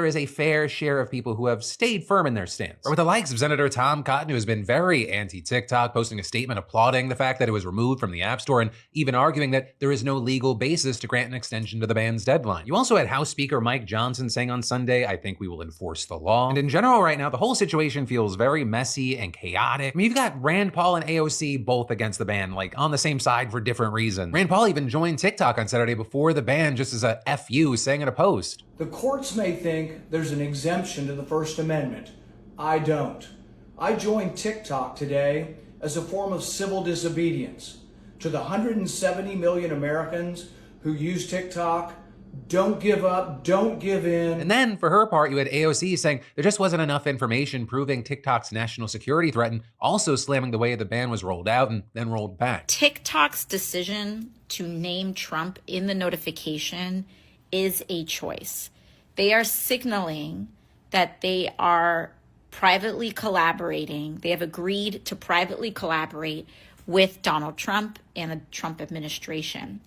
there is a fair share of people who have stayed firm in their stance. Or with the likes of Senator Tom Cotton, who has been very anti-TikTok, posting a statement applauding the fact that it was removed from the App Store and even arguing that there is no legal basis to grant an extension to the ban's deadline. You also had House Speaker Mike Johnson saying on Sunday, "I think we will enforce the law." And in general right now, the whole situation feels very messy and chaotic. I mean, you've got Rand Paul and AOC both against the ban, like on the same side for different reasons. Rand Paul even joined TikTok on Saturday before the ban just as a FU, saying in a post, "The courts may think there's an exemption to the First Amendment. I don't. I joined TikTok today as a form of civil disobedience. To the 170 million Americans who use TikTok, don't give up, don't give in." And then for her part, you had AOC saying there just wasn't enough information proving TikTok's national security threat, and also slamming the way the ban was rolled out and then rolled back. TikTok's decision to name Trump in the notification is a choice. They are signaling that they are privately collaborating. They have agreed to privately collaborate with Donald Trump and the Trump administration.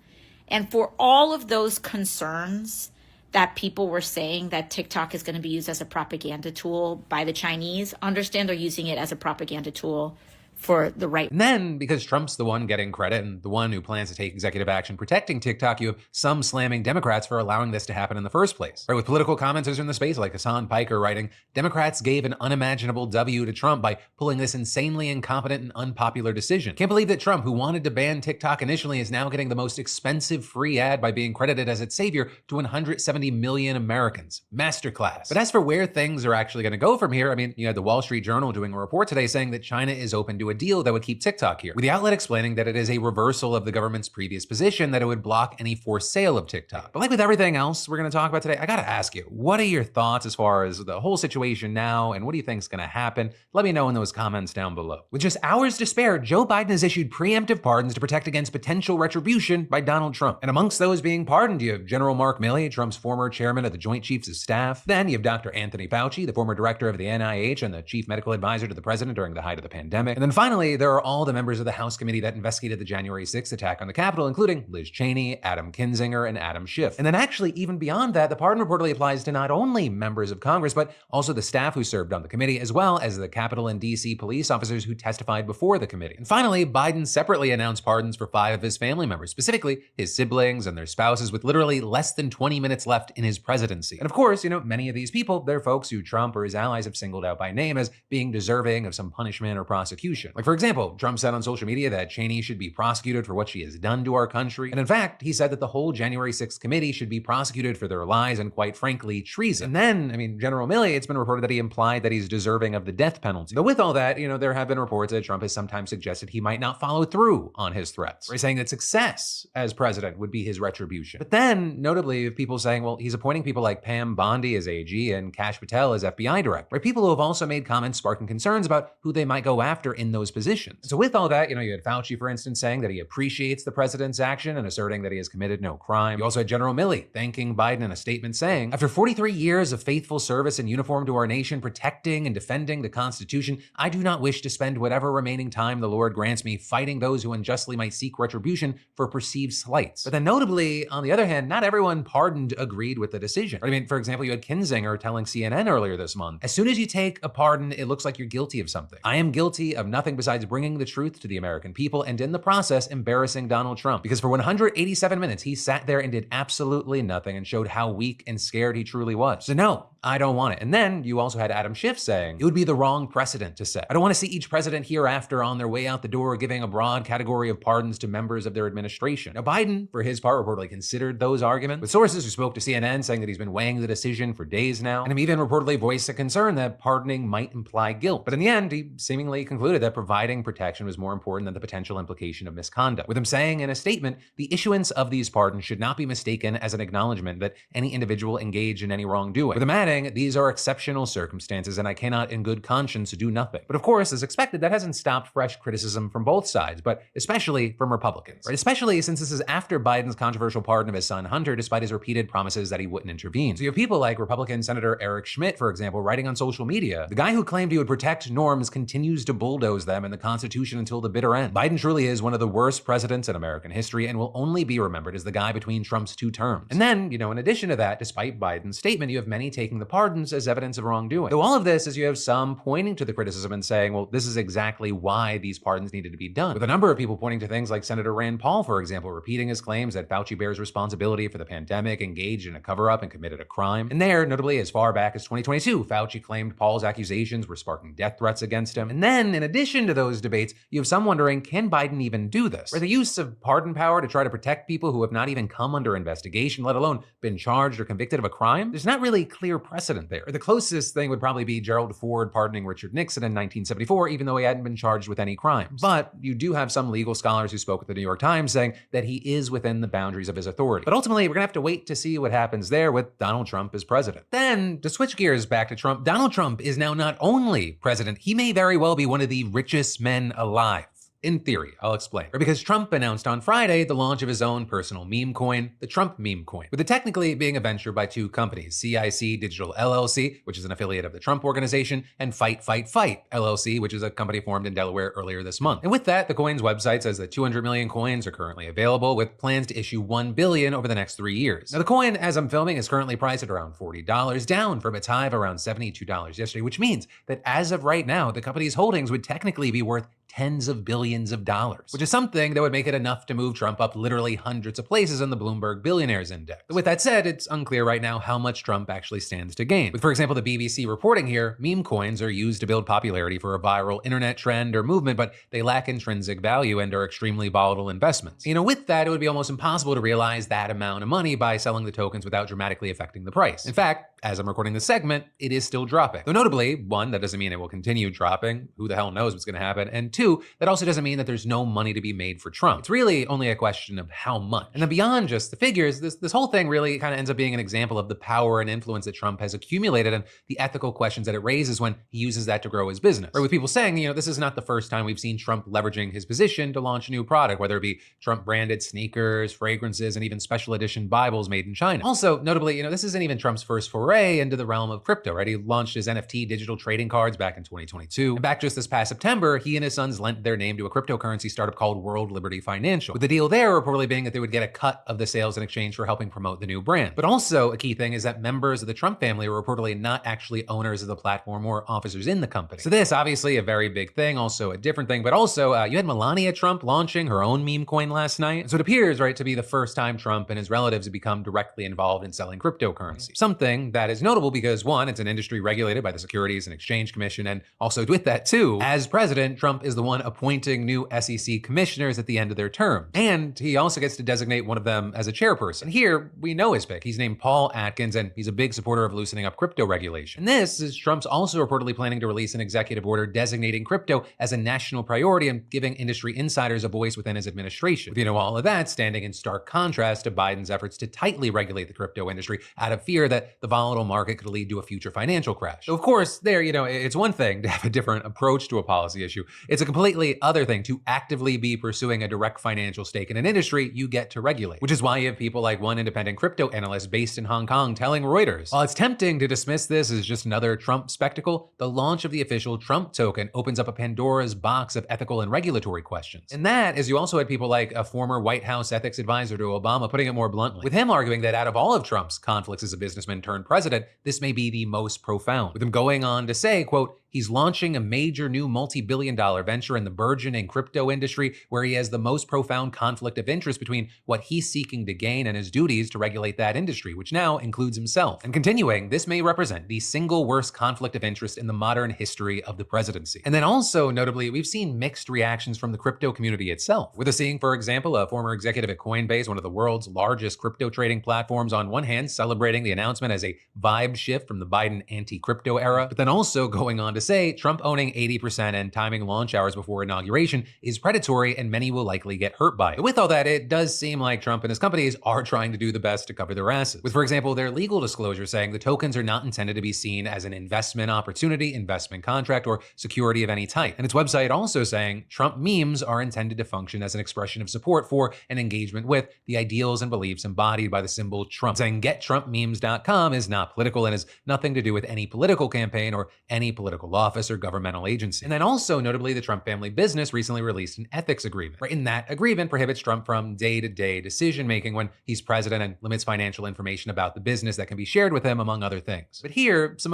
And for all of those concerns that people were saying that TikTok is going to be used as a propaganda tool by the Chinese, understand they're using it as a propaganda tool for the right. And then, because Trump's the one getting credit and the one who plans to take executive action protecting TikTok, you have some slamming Democrats for allowing this to happen in the first place. Right, with political commenters in the space like Hassan Piker writing, "Democrats gave an unimaginable W to Trump by pulling this insanely incompetent and unpopular decision. Can't believe that Trump, who wanted to ban TikTok initially, is now getting the most expensive free ad by being credited as its savior to 170 million Americans. Masterclass." But as for where things are actually going to go from here, I mean, you had the Wall Street Journal doing a report today saying that China is open to a deal that would keep TikTok here, with the outlet explaining that it is a reversal of the government's previous position that it would block any forced sale of TikTok. But like with everything else we're going to talk about today, I gotta ask you, what are your thoughts as far as the whole situation now, and what do you think is going to happen? Let me know in those comments down below. With just hours to spare, Joe Biden has issued preemptive pardons to protect against potential retribution by Donald Trump. And amongst those being pardoned, you have General Mark Milley, Trump's former chairman of the Joint Chiefs of Staff. Then you have Dr. Anthony Fauci, the former director of the NIH and the chief medical advisor to the president during the height of the pandemic. And then finally, there are all the members of the House committee that investigated the January 6th attack on the Capitol, including Liz Cheney, Adam Kinzinger, and Adam Schiff. And then actually, even beyond that, the pardon reportedly applies to not only members of Congress, but also the staff who served on the committee, as well as the Capitol and DC police officers who testified before the committee. And finally, Biden separately announced pardons for 5 of his family members, specifically his siblings and their spouses, with literally less than 20 minutes left in his presidency. And of course, many of these people, they're folks who Trump or his allies have singled out by name as being deserving of some punishment or prosecution. Like, for example, Trump said on social media that Cheney should be prosecuted for what she has done to our country. And in fact, he said that the whole January 6th committee should be prosecuted for their lies and, quite frankly, treason. And then, General Milley, it's been reported that he implied that he's deserving of the death penalty. But with all that, there have been reports that Trump has sometimes suggested he might not follow through on his threats, right? Saying that success as president would be his retribution. But then, notably, people saying, well, he's appointing people like Pam Bondi as AG and Kash Patel as FBI director, right? People who have also made comments sparking concerns about who they might go after in those positions. So with all that, you had Fauci, for instance, saying that he appreciates the president's action and asserting that he has committed no crime. You also had General Milley thanking Biden in a statement saying, "After 43 years of faithful service in uniform to our nation, protecting and defending the Constitution, I do not wish to spend whatever remaining time the Lord grants me fighting those who unjustly might seek retribution for perceived slights." But then notably, on the other hand, not everyone pardoned agreed with the decision. For example, you had Kinzinger telling CNN earlier this month, "As soon as you take a pardon, it looks like you're guilty of something. I am guilty of nothing besides bringing the truth to the American people and in the process embarrassing Donald Trump, because for 187 minutes he sat there and did absolutely nothing and showed how weak and scared he truly was. So no, I don't want it." And then you also had Adam Schiff saying, "It would be the wrong precedent to set. I don't want to see each president hereafter on their way out the door giving a broad category of pardons to members of their administration." Now Biden, for his part, reportedly considered those arguments, with sources who spoke to CNN saying that he's been weighing the decision for days now, and he even reportedly voiced a concern that pardoning might imply guilt. But in the end, he seemingly concluded that providing protection was more important than the potential implication of misconduct, with him saying in a statement, "The issuance of these pardons should not be mistaken as an acknowledgement that any individual engaged in any wrongdoing," with him adding, "These are exceptional circumstances and I cannot in good conscience do nothing." But of course, as expected, that hasn't stopped fresh criticism from both sides, but especially from Republicans, right? Especially since this is after Biden's controversial pardon of his son Hunter, despite his repeated promises that he wouldn't intervene. So you have people like Republican Senator Eric Schmidt, for example, writing on social media, "The guy who claimed he would protect norms continues to bulldoze them and the Constitution until the bitter end. Biden truly is one of the worst presidents in American history and will only be remembered as the guy between Trump's 2 terms." And then, in addition to that, despite Biden's statement, you have many taking the the pardons as evidence of wrongdoing. Though all of this is you have some pointing to the criticism and saying, well, this is exactly why these pardons needed to be done. With a number of people pointing to things like Senator Rand Paul, for example, repeating his claims that Fauci bears responsibility for the pandemic, engaged in a cover-up, and committed a crime. And there, notably as far back as 2022, Fauci claimed Paul's accusations were sparking death threats against him. And then, in addition to those debates, you have some wondering, can Biden even do this? Or the use of pardon power to try to protect people who have not even come under investigation, let alone been charged or convicted of a crime? There's not really clear precedent there. Or the closest thing would probably be Gerald Ford pardoning Richard Nixon in 1974, even though he hadn't been charged with any crimes. But you do have some legal scholars who spoke with the New York Times saying that he is within the boundaries of his authority. But ultimately, we're gonna have to wait to see what happens there with Donald Trump as president. Then, to switch gears back to Trump, Donald Trump is now not only president, he may very well be one of the richest men alive. In theory, I'll explain. Or because Trump announced on Friday the launch of his own personal meme coin, the Trump meme coin, with it technically being a venture by two companies, CIC Digital LLC, which is an affiliate of the Trump Organization, and Fight Fight Fight LLC, which is a company formed in Delaware earlier this month. And with that, the coin's website says that 200 million coins are currently available, with plans to issue 1 billion over the next 3 years. Now, the coin, as I'm filming, is currently priced at around $40, down from its high of around $72 yesterday, which means that as of right now, the company's holdings would technically be worth tens of billions of dollars, which is something that would make it enough to move Trump up literally hundreds of places in the Bloomberg Billionaires Index. But with that said, it's unclear right now how much Trump actually stands to gain. With, for example, the BBC reporting here, meme coins are used to build popularity for a viral internet trend or movement, but they lack intrinsic value and are extremely volatile investments. With that, it would be almost impossible to realize that amount of money by selling the tokens without dramatically affecting the price. In fact, as I'm recording this segment, it is still dropping. Though notably, one, that doesn't mean it will continue dropping. Who the hell knows what's going to happen? And two, that also doesn't mean that there's no money to be made for Trump. It's really only a question of how much. And then beyond just the figures, this whole thing really kind of ends up being an example of the power and influence that Trump has accumulated and the ethical questions that it raises when he uses that to grow his business. Or with people saying, this is not the first time we've seen Trump leveraging his position to launch a new product, whether it be Trump branded sneakers, fragrances, and even special edition Bibles made in China. Also, notably, this isn't even Trump's first foray into the realm of crypto, right? He launched his NFT digital trading cards back in 2022. And back just this past September, he and his sons lent their name to a cryptocurrency startup called World Liberty Financial, with the deal there reportedly being that they would get a cut of the sales in exchange for helping promote the new brand. But also a key thing is that members of the Trump family were reportedly not actually owners of the platform or officers in the company. So this, obviously a very big thing, also a different thing, but also you had Melania Trump launching her own meme coin last night. And so it appears, right, to be the first time Trump and his relatives have become directly involved in selling cryptocurrency. Something that is notable because one, it's an industry regulated by the Securities and Exchange Commission, and also with that too, as president, Trump is the one appointing new SEC commissioners at the end of their term. And he also gets to designate one of them as a chairperson. Here, we know his pick. He's named Paul Atkins, and he's a big supporter of loosening up crypto regulation. And this is Trump's also reportedly planning to release an executive order designating crypto as a national priority and giving industry insiders a voice within his administration. With, all of that standing in stark contrast to Biden's efforts to tightly regulate the crypto industry out of fear that the volatile market could lead to a future financial crash. So of course, there, it's one thing to have a different approach to a policy issue. It's a completely other thing to actively be pursuing a direct financial stake in an industry you get to regulate, which is why you have people like one independent crypto analyst based in Hong Kong telling Reuters, while it's tempting to dismiss this as just another Trump spectacle, the launch of the official Trump token opens up a Pandora's box of ethical and regulatory questions. And that is, you also had people like a former White House ethics advisor to Obama putting it more bluntly, with him arguing that out of all of Trump's conflicts as a businessman turned president, this may be the most profound, with him going on to say, quote, he's launching a major new multi-billion-dollar venture in the burgeoning crypto industry where he has the most profound conflict of interest between what he's seeking to gain and his duties to regulate that industry, which now includes himself. And continuing, this may represent the single worst conflict of interest in the modern history of the presidency. And then also, notably, we've seen mixed reactions from the crypto community itself, with us seeing, for example, a former executive at Coinbase, one of the world's largest crypto trading platforms, on one hand celebrating the announcement as a vibe shift from the Biden anti-crypto era, but then also going on to say Trump owning 80% and timing launch hours before inauguration is predatory and many will likely get hurt by it. With all that, it does seem like Trump and his companies are trying to do the best to cover their asses, with, for example, their legal disclosure saying the tokens are not intended to be seen as an investment opportunity, investment contract, or security of any type. And its website also saying Trump memes are intended to function as an expression of support for and engagement with the ideals and beliefs embodied by the symbol Trump, saying gettrumpmemes.com is not political and has nothing to do with any political campaign or any political of office or governmental agency. And then also, notably, the Trump family business recently released an ethics agreement. Right? In that agreement prohibits Trump from day-to-day decision-making when he's president and limits financial information about the business that can be shared with him, among other things. But here, some